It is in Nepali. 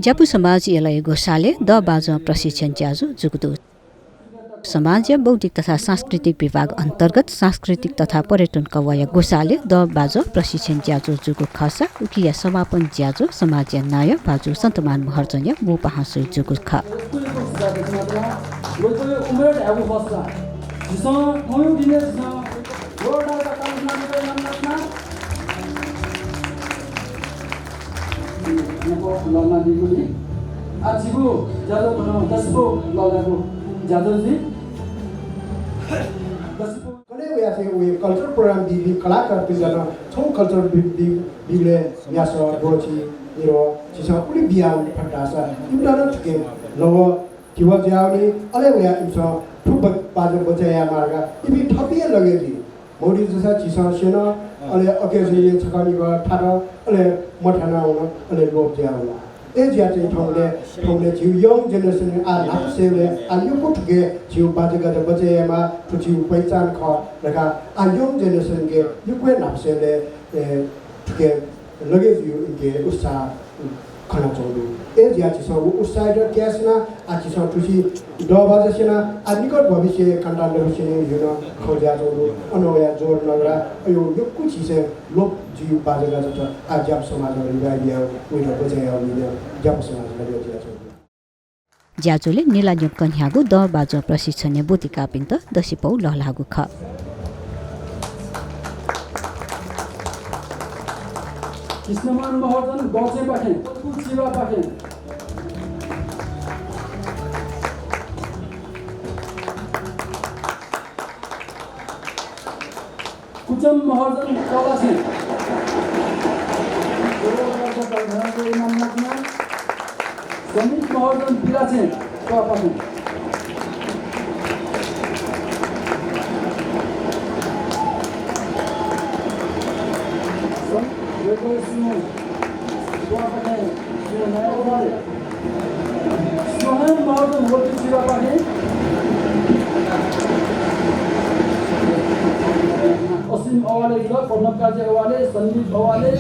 ज्यापु समाज एलय गोसाले द बाजा प्रशिक्षण ज्याजु जुगदु समाज बौद्धिक तथा सांस्कृतिक विभाग अन्तर्गत सांस्कृतिक तथा पर्यटन कवय गोसाले द बाजा प्रशिक्षण ज्याजु जुगु खसा उकिया समापन ज्याजु समाज नाय बाजु सन्तमान महर्जन मु पहासु जुगु ख आजिबो जादो भनौ 10 बो लगाको जादो जी कले वे आफे वे कल्चर प्रोग्राम दि कलाकार पिजना छौ कल्चर बिले यासो रोची निरो सिसा पुली बियाउ फटासा इमदान छके लव किवा जाउनी अले वे इमसा ठुब बाजो बचाया मार्गा इबि थपिए लगेली मोडी जसा चिसा सेना अले अकेजि छकानी वा थारा अले मठाना हुन अले लोप जाउला ए ज्याचे ठौले जिउ यङ जेनेरेसन आ नापसेले आ युको ठुके जिउ बाजेगा द बजेमा ठुजिउ पहिचान ख लगा आ यङ जेनेरेसन के युको नापसेले ठुके लगे जिउ के उत्साह खना चोदु ए ज्याचे सो उत्साह द क्यासना आ चिसा ठुसी द बाजेसना आ निकट भविष्य कन्टान दसिने युन खोज्या चोदु अनोया जोर नगरा यो युको चिसे लोप जिउ बाजेगा जता आ ज्याप समाज रिवाइया उइनो बजेया उइनो ज्याप समाज रिवाइया चोदु ज्याजुले निलान्य कन्यागु द बाजा प्रशिक्षण बोतिका पिन्त दसिपौ लहलागु ख कृष्णमान महर्जन गचे पाखे कुचिवा पाखे कुचम महर्जन कला छे समित महर्जन बिरा छे कला पाखे सोहन महर्जन होती चिरा पाखे असीम अवाले पद्म कार्य अवाले संदीप अवाले